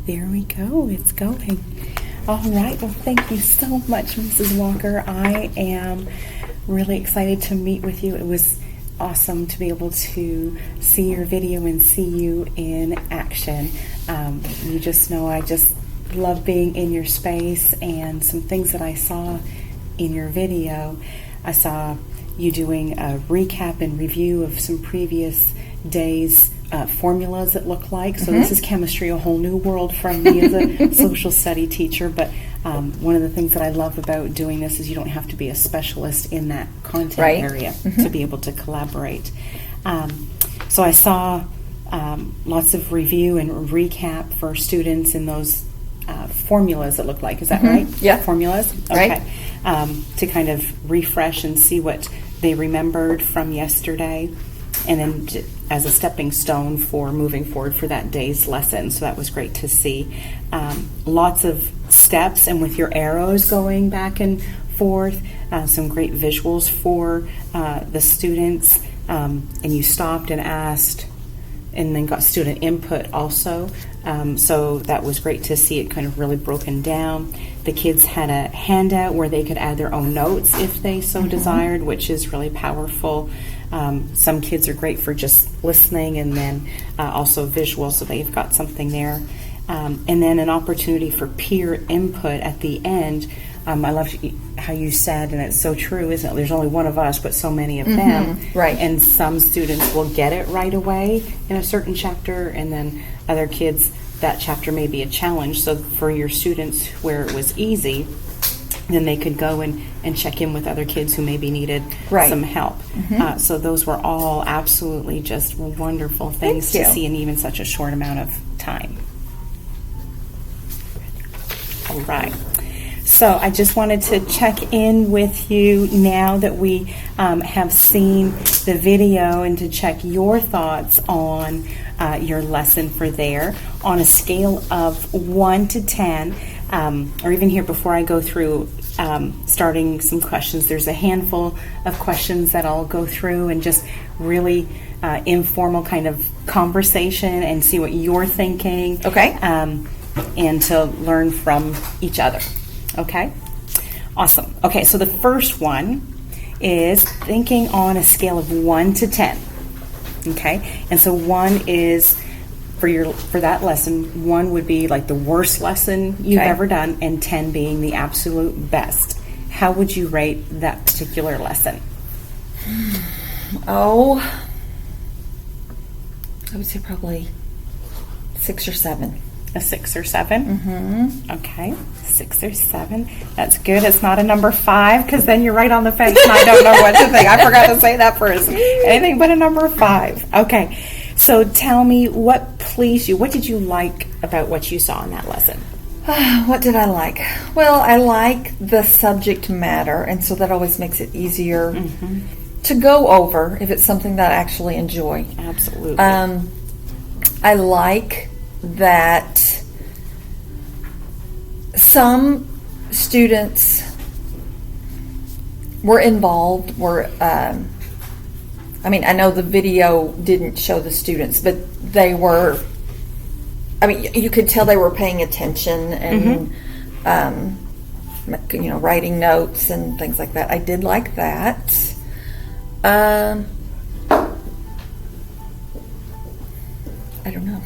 There we go. It's going. All right. Well, thank you so much, Mrs. Walker. I am really excited to meet with you. It was awesome to be able to see your video and see you in action. You just know I just love being in your space, and some things that I saw in your video. I saw you doing a recap and review of some previous days' formulas, it looked like. So this is chemistry, a whole new world from me as a social study teacher. But one of the things that I love about doing this is you don't have to be a specialist in that content area to be able to collaborate. So I saw lots of review and recap for students in those formulas, it looked like. Is that right? Yeah. Formulas? Okay. Right. To kind of refresh and see what they remembered from yesterday, and then as a stepping stone for moving forward for that day's lesson. So that was great to see. Lots of steps, and with your arrows going back and forth, some great visuals for the students, and you stopped and asked and then got student input also. So that was great to see it kind of really broken down. The kids had a handout where they could add their own notes if they so desired, which is really powerful. Some kids are great for just listening, and then also visual, so they've got something there. And then an opportunity for peer input at the end. I loved how you said, and it's so true, isn't it? There's only one of us, but so many of them. Right. And some students will get it right away in a certain chapter, and then other kids, that chapter may be a challenge. So for your students where it was easy, then they could go and check in with other kids who maybe needed some help. So those were all absolutely just wonderful things to see in even such a short amount of time. All right. So I just wanted to check in with you now that we have seen the video, and to check your thoughts on your lesson for there on a scale of 1 to 10, or even here before I go through starting some questions. There's a handful of questions that I'll go through and just really informal kind of conversation and see what you're thinking. Okay. And to learn from each other. Okay? Awesome. Okay, so the first one is thinking on a scale of 1 to 10. Okay? And so 1 is for that lesson, 1 would be like the worst lesson you've ever done, and 10 being the absolute best. How would you rate that particular lesson? Oh, I would say probably 6 or 7. A 6 or 7? Okay, 6 or 7. That's good. It's not a number 5, because then you're right on the fence and I don't know what to think. I forgot to say that first. Anything but a number 5. Okay, so tell me what pleased you. What did you like about what you saw in that lesson? What did I like? Well, I like the subject matter, and so that always makes it easier to go over if it's something that I actually enjoy. Absolutely. I like that some students were involved, I mean, I know the video didn't show the students, but they were, I mean, you could tell they were paying attention and, writing notes and things like that. I did like that. I don't know.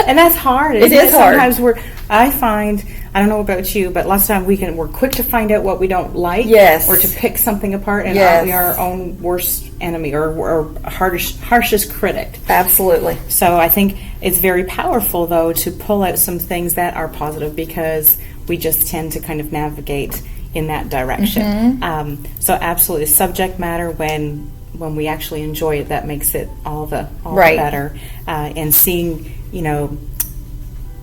And that's hard. It is hard. Sometimes I find, I don't know about you, but lots of times we're quick to find out what we don't like, or to pick something apart, and we are our own worst enemy or harshest critic. Absolutely. So I think it's very powerful, though, to pull out some things that are positive, because we just tend to kind of navigate in that direction. So absolutely, subject matter, when we actually enjoy it, that makes it all the better. And seeing,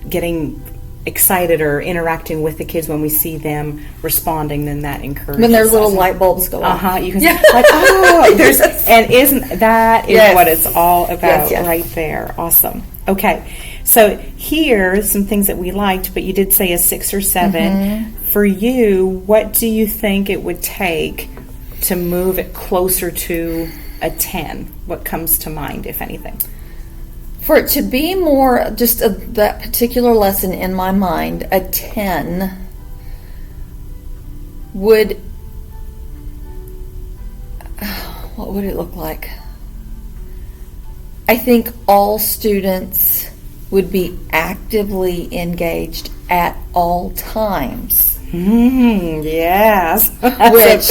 getting excited or interacting with the kids when we see them responding, then that encourages. When there's little light bulbs go on. You can see, and isn't that what it's all about right there? Awesome. Okay, so here's some things that we liked, but you did say a 6 or 7. For you, what do you think it would take to move it closer to a 10? What comes to mind, if anything? For it to be more just that particular lesson in my mind, a 10 would, what would it look like? I think all students would be actively engaged at all times. Yes. Which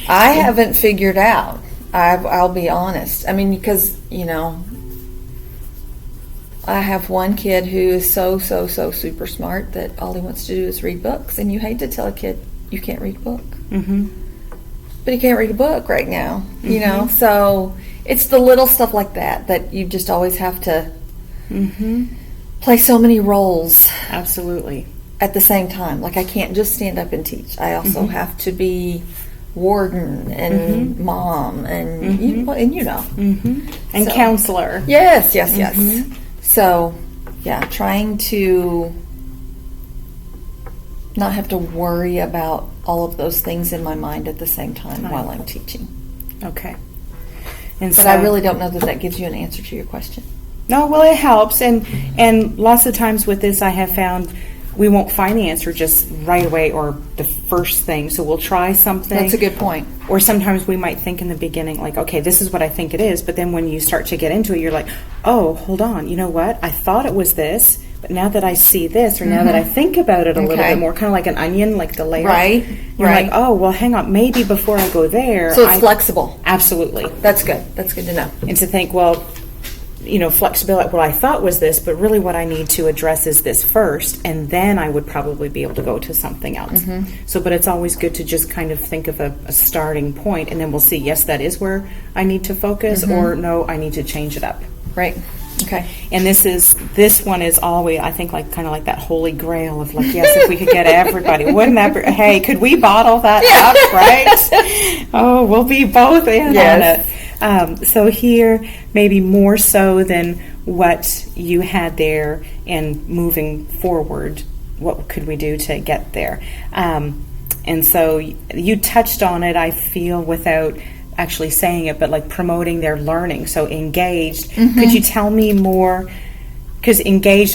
I haven't figured out. I'll be honest. I mean, because, I have one kid who is so super smart that all he wants to do is read books. And you hate to tell a kid you can't read a book. Mm-hmm. But he can't read a book right now, So it's the little stuff like that you just always have to play so many roles. Absolutely. At the same time. Like, I can't just stand up and teach. I also have to be warden and mom and and counselor. Yes. So, trying to not have to worry about all of those things in my mind at the same time while I'm teaching. Okay. But I really don't know that gives you an answer to your question. No, well, it helps, and lots of times with this, I have found we won't find the answer just right away or the first thing. So we'll try something. That's a good point. Or sometimes we might think in the beginning, like, okay, this is what I think it is. But then when you start to get into it, you're like, oh, hold on. You know what? I thought it was this, but now that I see this, or now that I think about it a little bit more, kind of like an onion, like the layer. Right. You're like, oh, well, hang on. Maybe before I go there. So it's flexible. Absolutely. That's good. That's good to know. And to think, well, flexibility, what I thought was this, but really what I need to address is this first, and then I would probably be able to go to something else. So, but it's always good to just kind of think of a starting point, and then we'll see, yes, that is where I need to focus, or no, I need to change it up. Right. Okay. And this one is always, I think, like kind of like that holy grail of like, yes, if we could get everybody, wouldn't that be, hey, could we bottle that up, right? Oh, we'll be both in on it. So here, maybe more so than what you had there, and moving forward, what could we do to get there? And so you touched on it, I feel, without actually saying it, but like promoting their learning. So engaged. Could you tell me more? Because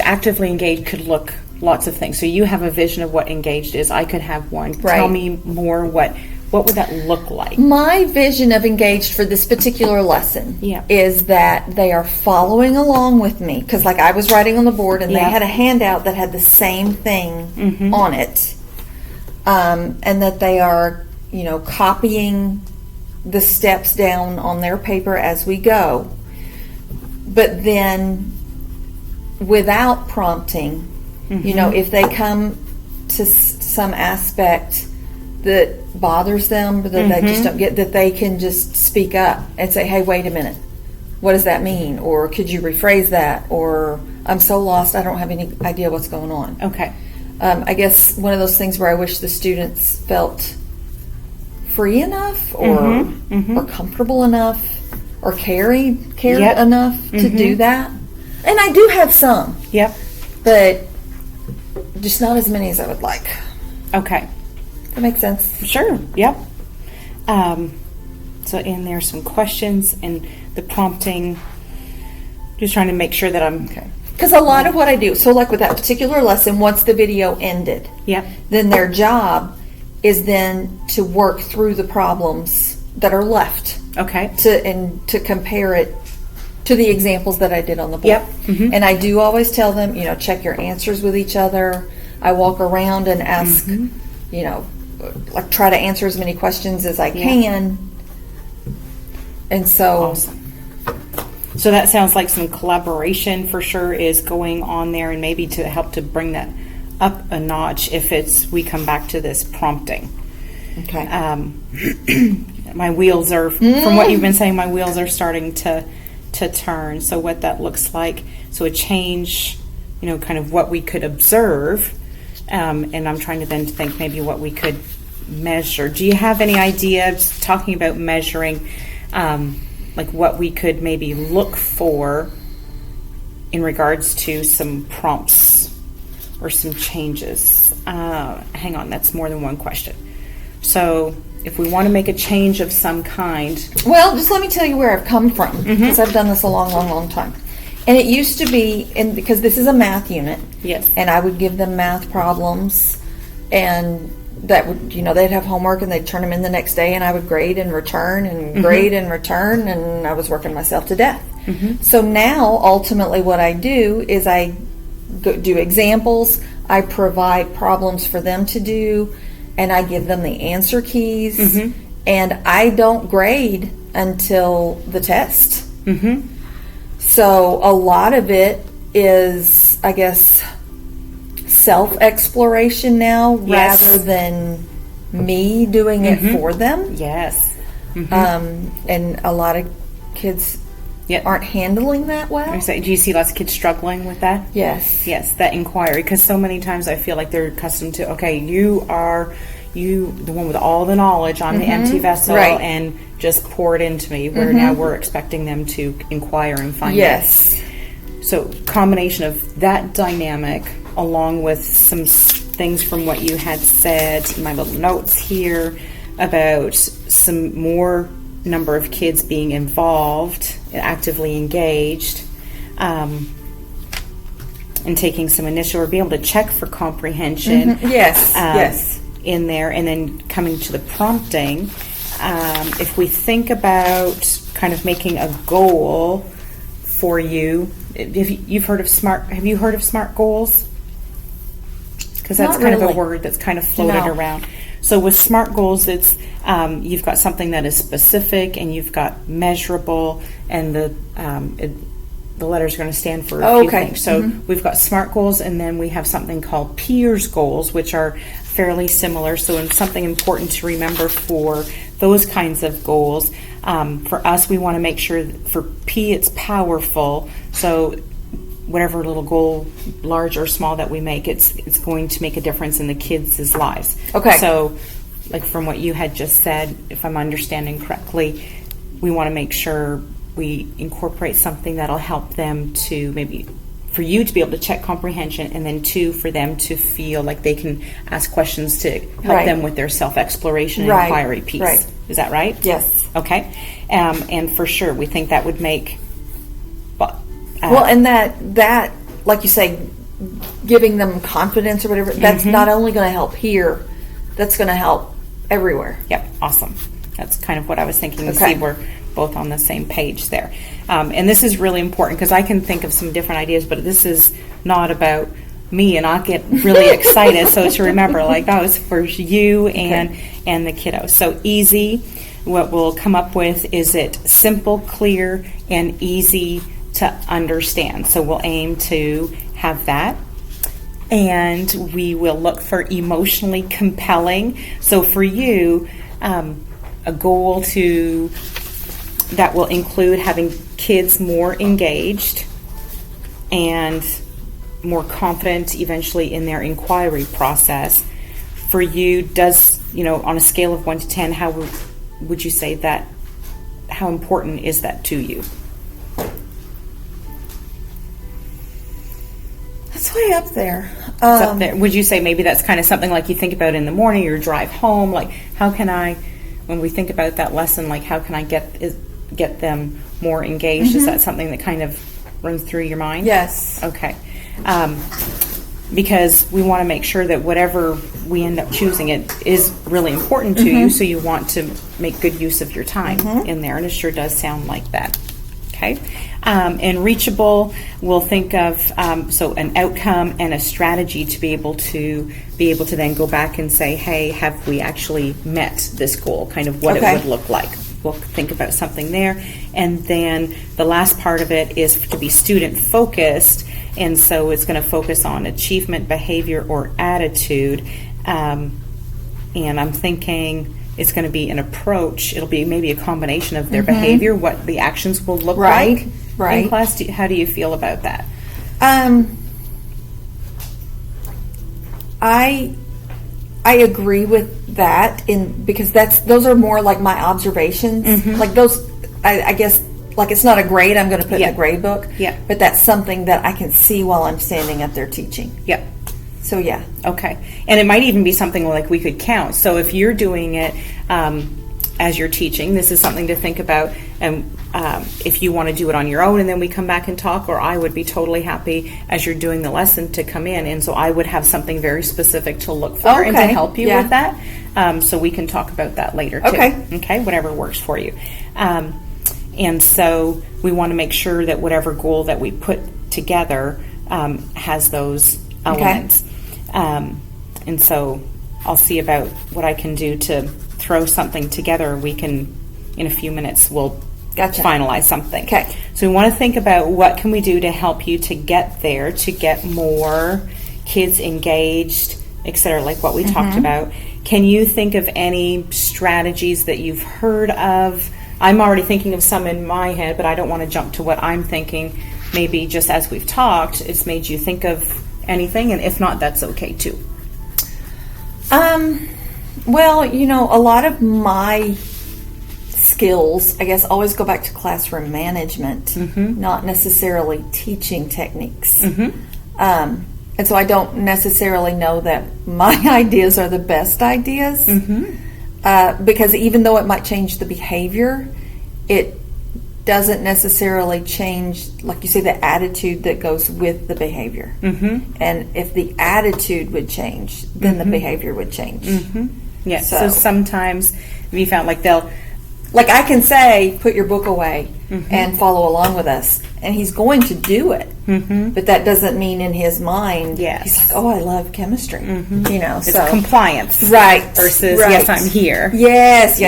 actively engaged could look lots of things. So you have a vision of what engaged is. I could have one. Right. Tell me more. What would that look like? My vision of engaged for this particular lesson is that they are following along with me. Because like I was writing on the board, and they had a handout that had the same thing on it. And that they are, copying the steps down on their paper as we go. But then without prompting, if they come to some aspect that bothers them, that they just don't get, that they can just speak up and say, hey, wait a minute, what does that mean? Or could you rephrase that? Or I'm so lost, I don't have any idea what's going on. Okay. I guess one of those things where I wish the students felt free enough or comfortable enough or cared enough to do that. And I do have some. Yep. But just not as many as I would like. Okay. That makes sense. Sure. Yep. So in there some questions and the prompting, just trying to make sure that I'm okay. Because a lot of what I do, so like with that particular lesson, once the video ended, then their job is then to work through the problems that are left. Okay. To compare it to the examples that I did on the board. Yep. And I do always tell them, check your answers with each other. I walk around and ask, like try to answer as many questions as I can. And so... Awesome. So that sounds like some collaboration for sure is going on there, and maybe to help to bring that up a notch if we come back to this prompting. Okay. My wheels are, from what you've been saying, my wheels are starting to turn. So what that looks like, so a change, kind of what we could observe, and I'm trying to then think maybe what we could measure. Do you have any idea, talking about measuring, like what we could maybe look for in regards to some prompts or some changes? Hang on, that's more than one question. So if we want to make a change of some kind... Well, just let me tell you where I've come from, because I've done this a long, long, long time. And it used to be, and because this is a math unit, Yes. and I would give them math problems, and that would, they'd have homework and they'd turn them in the next day, and I would grade and return and grade and return, and I was working myself to death. So now, ultimately, what I do is I do examples, I provide problems for them to do, and I give them the answer keys, and I don't grade until the test. So a lot of it is, I guess, self-exploration now, rather than me doing it for them. Yes. And a lot of kids aren't handling that well. So, do you see lots of kids struggling with that? Yes. Yes, that inquiry. Because so many times I feel like they're accustomed to, okay, you are the one with all the knowledge on the empty vessel, and just pour it into me, where now we're expecting them to inquire and find out. So combination of that dynamic along with some things from what you had said, my little notes here about some more number of kids being involved, actively engaged, and taking some initial, or be able to check for comprehension. Yes. In there, and then coming to the prompting. If we think about kind of making a goal for you, have you heard of SMART goals? Because that's kind of a word that's kind of floated around. So with SMART goals, it's you've got something that is specific, and you've got measurable, and the letters are going to stand for a few things. So we've got SMART goals, and then we have something called peers goals, which are fairly similar. So it's something important to remember for those kinds of goals. For us, we want to make sure that for P, it's powerful. So whatever little goal, large or small, that we make, it's going to make a difference in the kids' lives. So like from what you had just said, if I'm understanding correctly, we want to make sure we incorporate something that'll help them to, maybe for you to be able to check comprehension, and then 2, for them to feel like they can ask questions to help them with their self-exploration and inquiry piece. Is that right? Yes. Okay. And for sure, we think that would make... well, and that, like you say, giving them confidence or whatever, that's not only going to help here, that's going to help everywhere. Yep. Awesome. That's kind of what I was thinking. To see we're both on the same page there. And this is really important, because I can think of some different ideas, but this is not about me, and I'll get really excited. So to remember, like, it's for you and the kiddos. So easy, what we'll come up with is it simple, clear, and easy to understand. So we'll aim to have that. And we will look for emotionally compelling. So for you, a goal that will include having kids more engaged and more confident eventually in their inquiry process. For you, on a scale of 1 to 10, how would you say that, how important is that to you? That's way up there. It's up there. Would you say maybe that's kind of something like you think about in the morning, your drive home, like how can I, when we think about that lesson, like how can I get them more engaged? Is that something that kind of runs through your mind? Yes. Okay. Because we want to make sure that whatever we end up choosing, it is really important to you, so you want to make good use of your time in there, and it sure does sound like that. Okay. And reachable, we'll think of so an outcome and a strategy to be able to then go back and say, hey, have we actually met this goal? Kind of what it would look like. We'll think about something there. And then the last part of it is to be student focused, and so it's going to focus on achievement, behavior, or attitude. And I'm thinking it's going to be an approach. It'll be maybe a combination of their behavior, what the actions will look like in class. How do you feel about that? I agree with that, because those are more like my observations. Like those, I guess, like it's not a grade I'm going to put in the grade book. But that's something that I can see while I'm standing up there teaching. So okay. And it might even be something like we could count. So if you're doing it, as you're teaching. This is something to think about, and if you want to do it on your own and then we come back and talk, or I would be totally happy as you're doing the lesson to come in, and so I would have something very specific to look for and to help you with that. So we can talk about that later too. Okay, whatever works for you. And so we want to make sure that whatever goal that we put together has those elements. And so I'll see about what I can do to throw something together. We can, in a few minutes, we'll finalize something. Okay. So we want to think about what can we do to help you to get there, to get more kids engaged, etc., like what we talked about. Can you think of any strategies that you've heard of? I'm already thinking of some in my head, but I don't want to jump to what I'm thinking. Maybe just as we've talked, it's made you think of anything, and if not, that's okay too. Well, a lot of my skills, I guess, always go back to classroom management, not necessarily teaching techniques. And so I don't necessarily know that my ideas are the best ideas, because even though it might change the behavior, it doesn't necessarily change, like you say, the attitude that goes with the behavior. And if the attitude would change, then the behavior would change. Yeah. So sometimes we found like I can say, put your book away and follow along with us, and he's going to do it. But that doesn't mean in his mind, he's like, oh, I love chemistry. It's compliance, right? Versus yes, I'm here. Yes.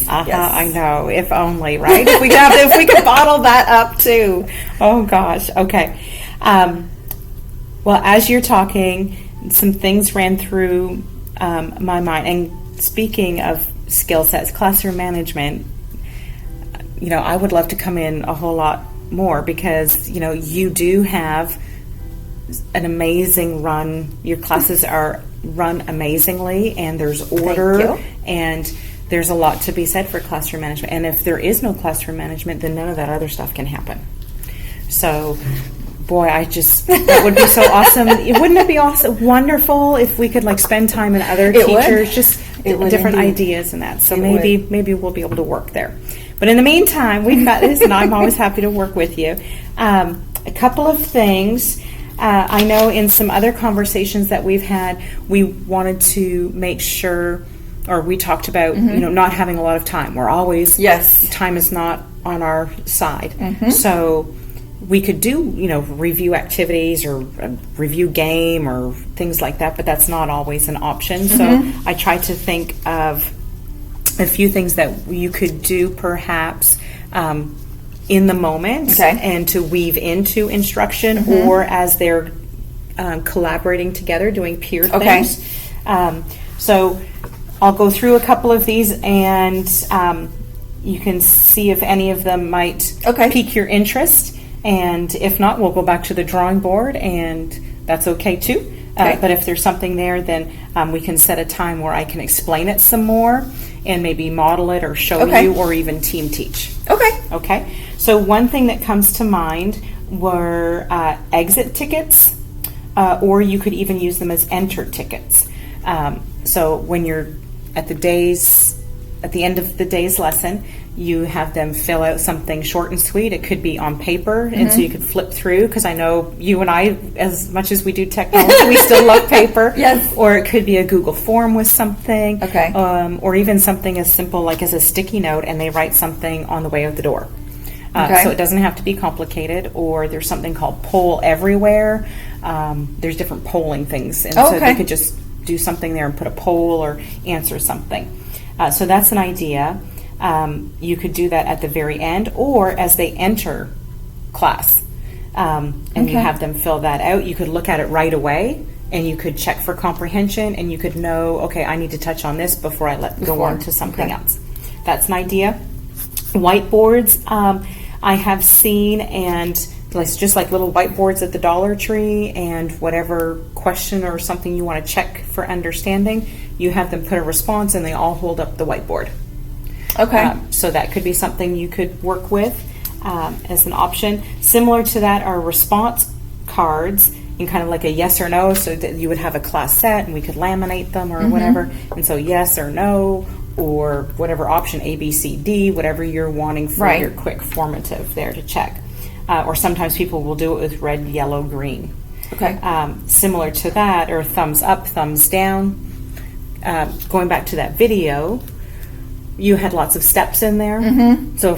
I know. If only, right? if we could bottle that up too. Oh gosh. Okay. Well, as you're talking, some things ran through my mind. And speaking of skill sets, classroom management, I would love to come in a whole lot more, because you do have an amazing run. Your classes are run amazingly, and there's order, and there's a lot to be said for classroom management. And if there is no classroom management, then none of that other stuff can happen. So, boy, that would be so awesome. Wouldn't it be awesome, wonderful if we could spend time in other teachers, just different ideas and that. So maybe we'll be able to work there. But in the meantime, we've got this, and I'm always happy to work with you. A couple of things. I know in some other conversations that we've had, we wanted to make sure, or we talked about, not having a lot of time. We're always, time is not on our side. So we could do, review activities or review game or things like that, but that's not always an option. So I tried to think of a few things that you could do perhaps in the moment and to weave into instruction or as they're collaborating together, doing peer things. So I'll go through a couple of these, and you can see if any of them might pique your interest. And if not, we'll go back to the drawing board, and that's okay too. But if there's something there, then we can set a time where I can explain it some more and maybe model it or show you, or even team teach. Okay. So one thing that comes to mind were exit tickets, or you could even use them as enter tickets. So when you're at the end of the day's lesson, you have them fill out something short and sweet. It could be on paper, and so you could flip through, because I know you and I, as much as we do technology, we still love paper. Or it could be a Google form with something, or even something as simple like as a sticky note, and they write something on the way out the door. So it doesn't have to be complicated. Or there's something called Poll Everywhere. There's different polling things, and so they could just do something there and put a poll or answer something. So that's an idea. You could do that at the very end, or as they enter class, and you have them fill that out. You could look at it right away, and you could check for comprehension, and you could know, okay, I need to touch on this before I go on to something else. That's an idea. Whiteboards, I have seen, and just like little whiteboards at the Dollar Tree, and whatever question or something you want to check for understanding, you have them put a response, and they all hold up the whiteboard. So that could be something you could work with as an option. Similar to that are response cards, in kind of like a yes or no, so that you would have a class set, and we could laminate them or whatever. And so yes or no, or whatever option, A, B, C, D, whatever you're wanting for Right. your quick formative there to check. Or sometimes people will do it with red, yellow, green. Okay. Similar to that, or thumbs up, thumbs down. Going back to that video, you had lots of steps in there. Mm-hmm. So,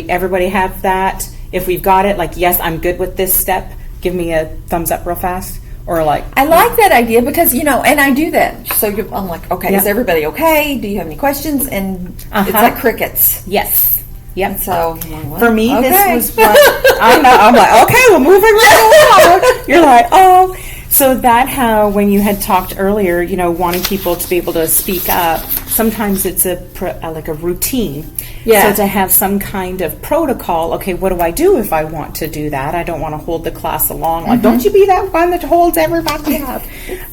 everybody have that. If we've got it, like, yes, I'm good with this step, give me a thumbs up real fast. Or like, I like that idea because, and I do that. So I'm like, okay, Yep. Is everybody okay? Do you have any questions? And it's like crickets. yes. Yep. And so I'm like, well, For me, okay. this was what I know. I'm like, okay, we're moving right along. You're like, oh. So that how when you had talked earlier, wanting people to be able to speak up, sometimes it's like a routine. Yeah. So to have some kind of protocol, okay, what do I do if I want to do that? I don't want to hold the class along. Like, don't you be that one that holds everybody up.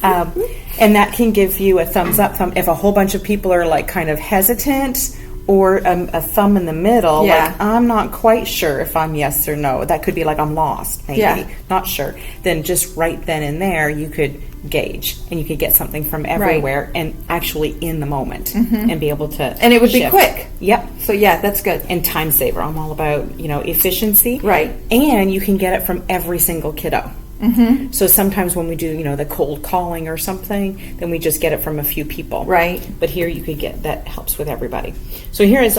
And that can give you a thumbs up. If a whole bunch of people are like kind of hesitant, or a thumb in the middle, Yeah. like, I'm not quite sure if I'm yes or no. That could be like, I'm lost, maybe. Yeah. Not sure. Then just right then and there, you could gauge, and you could get something from everywhere, and actually in the moment, and be able to And it would shift. be quick. Yep. So yeah, that's good. And time saver. I'm all about, efficiency. Right. And you can get it from every single kiddo. Mm-hmm. So sometimes when we do, the cold calling or something, then we just get it from a few people. Right. But here you could get, that helps with everybody. So here is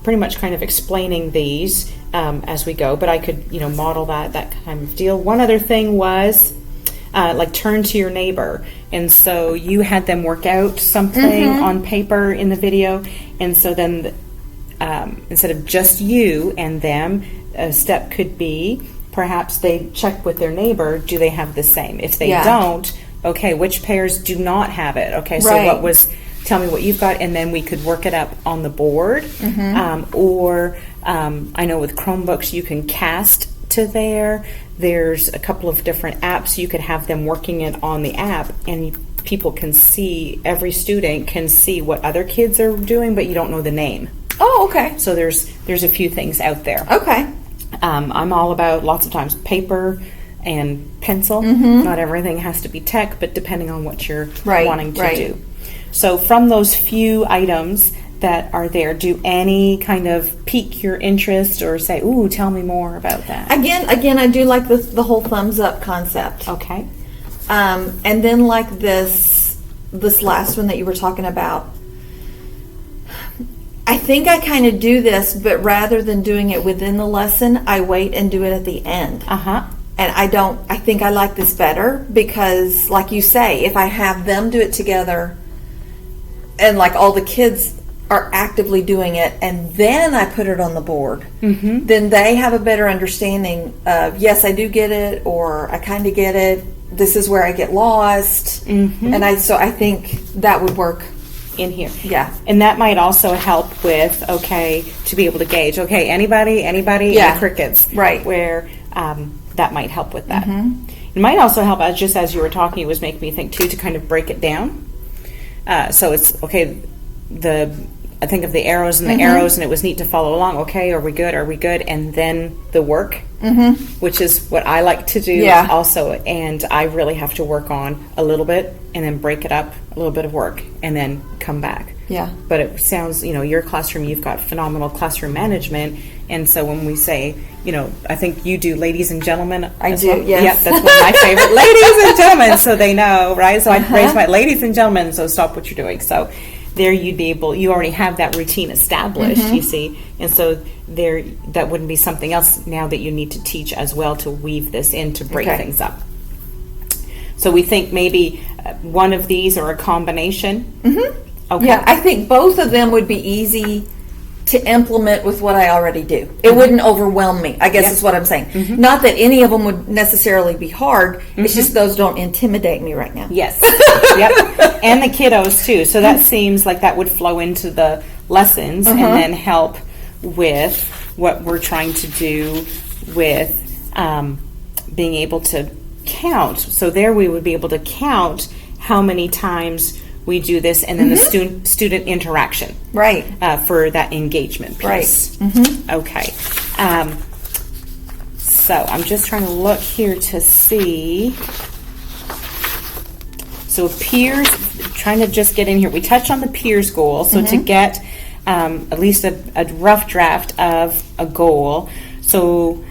pretty much kind of explaining these as we go, but I could, model that kind of deal. One other thing was like turn to your neighbor. And so you had them work out something on paper in the video. And so then instead of just you and them, a step could be, perhaps they check with their neighbor, do they have the same? If they don't, okay, which pairs do not have it? Okay, so tell me what you've got, and then we could work it up on the board. Or I know with Chromebooks you can cast to there. There's a couple of different apps. You could have them working it on the app, and people can see, every student can see what other kids are doing, but you don't know the name. Oh, okay. So there's a few things out there. Okay. I'm all about lots of times paper and pencil. Not everything has to be tech, but depending on what you're wanting to do. So from those few items that are there, do any kind of pique your interest or say, ooh, tell me more about that? Again, I do like the whole thumbs up concept. Okay. And then like this last one that you were talking about, I think I kind of do this, but rather than doing it within the lesson, I wait and do it at the end. And I think I like this better because, like you say, if I have them do it together and like all the kids are actively doing it and then I put it on the board, then they have a better understanding of, yes, I do get it, or I kind of get it. This is where I get lost. And I think that would work in here. Yeah. And that might also help with, to be able to gauge, anybody, and crickets. Right. Where that might help with that. It might also help, just as you were talking, it was making me think too, to kind of break it down. So it's, I think of the arrows and the arrows, and it was neat to follow along. Okay, are we good? And then the work, which is what I like to do also. And I really have to work on a little bit and then break it up, a little bit of work, and then come back. Yeah. But it sounds, your classroom, you've got phenomenal classroom management. And so when we say, I think you do ladies and gentlemen. I do, yes. Yep, that's one of my favorite. Ladies and gentlemen, so they know, right? So I raise my ladies and gentlemen, so stop what you're doing. So there you already have that routine established, you see. And so there, that wouldn't be something else now that you need to teach as well to weave this in to break things up. So we think maybe one of these or a combination. Okay. Yeah, I think both of them would be easy to implement with what I already do. It wouldn't overwhelm me, I guess is what I'm saying. Not that any of them would necessarily be hard, it's just those don't intimidate me right now. Yes. Yep. And the kiddos too. So that seems like that would flow into the lessons and then help with what we're trying to do with being able to count. So there we would be able to count how many times we do this, and then the student interaction, right, for that engagement piece. Right. Okay. So I'm just trying to look here to see. So peers, trying to just get in here. We touched on the peers goal. So to get at least a rough draft of a goal. So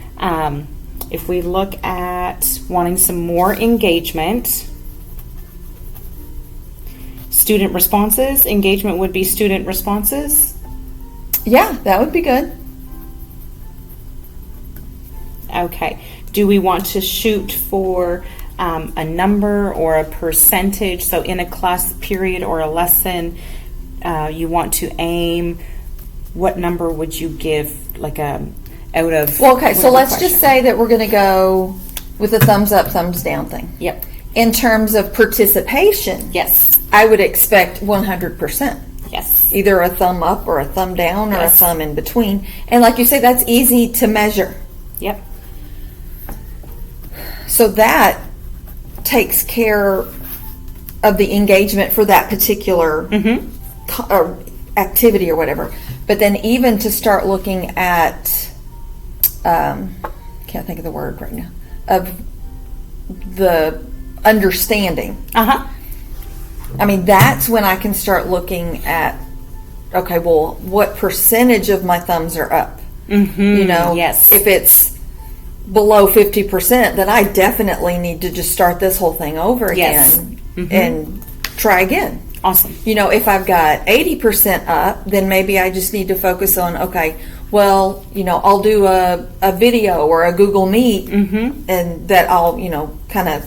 if we look at wanting some more engagement, student responses, engagement would be student responses. Yeah, that would be good. Okay. Do we want to shoot for a number or a percentage? So in a class period or a lesson, you want to aim, what number would you give, like a out of? Well, okay, so let's just say that we're going to go with a thumbs up, thumbs down thing. Yep. In terms of participation, Yes. I would expect 100%. Yes. Either a thumb up or a thumb down or a Yes. thumb in between. And like you say, that's easy to measure. Yep. So that takes care of the engagement for that particular or activity or whatever. But then even to start looking at, can't think of the word right now, of the understanding. I mean, that's when I can start looking at, okay, well, what percentage of my thumbs are up? You know, Yes. if it's below 50%, then I definitely need to just start this whole thing over Yes. again and try again. Awesome. You know, if I've got 80% up, then maybe I just need to focus on, okay, well, you know, I'll do a video or a Google Meet and that I'll, you know, kind of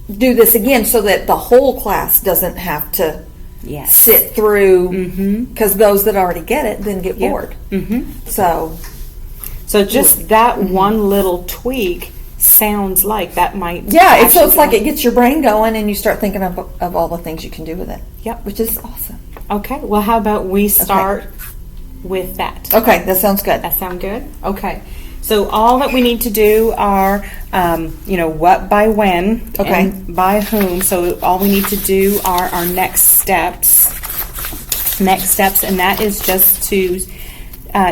do this again so that the whole class doesn't have to Yes. sit through, because those that already get it then get bored. So just that one little tweak sounds like that might. Yeah, so it's like it gets your brain going and you start thinking of all the things you can do with it. Yep. Which is awesome. Okay. Well, how about we start with that? Okay, that sounds good. That sound good? Okay. So all that we need to do are, you know, what by when and by whom. So all we need to do are our next steps. And that is just to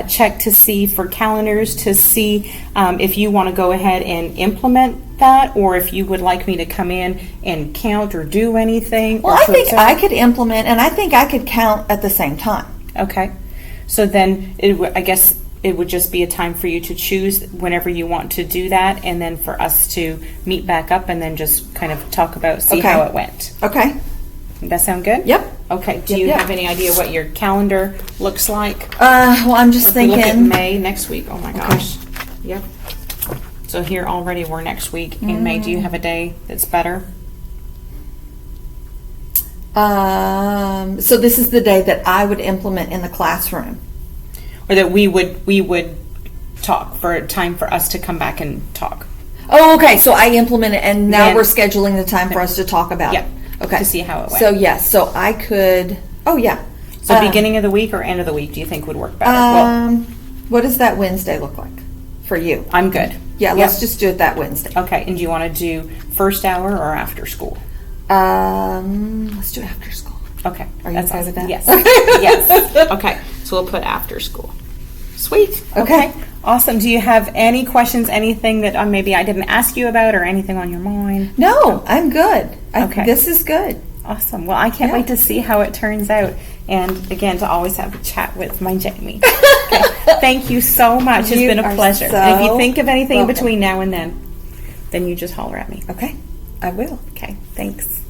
check to see for calendars to see if you want to go ahead and implement that, or if you would like me to come in and count or do anything. Well, I think I could implement, and I think I could count at the same time. Okay. So then I guess it would just be a time for you to choose whenever you want to do that, and then for us to meet back up and then just kind of talk about, see how it went. Okay. Does that sound good? Yep. Okay. Do you have any idea what your calendar looks like? Well, I'm just thinking. Look at May next week. Oh my gosh. Yep. So here already we're next week in May. Do you have a day that's better? So this is the day that I would implement in the classroom. Or that we would talk, for a time for us to come back and talk. Oh, okay. So I implement it, and now we're scheduling the time for us to talk about it. Okay. To see how it went. So yes. So I could. Oh yeah. So beginning of the week or end of the week, do you think would work better? What does that Wednesday look like for you? I'm good. Yeah. Let's just do it that Wednesday. Okay. And do you want to do first hour or after school? Let's do after school. Okay. Are you okay with that? Yes. Yes. Okay. So we'll put after school. Sweet. Okay. Awesome. Do you have any questions, anything that maybe I didn't ask you about, or anything on your mind? No, I'm good. Okay. This is good. Awesome. Well, I can't wait to see how it turns out. And again, to always have a chat with my Jamie. Okay. Thank you so much. It's been a pleasure. And if you think of anything in between now and then you just holler at me. Okay. I will. Okay. Thanks.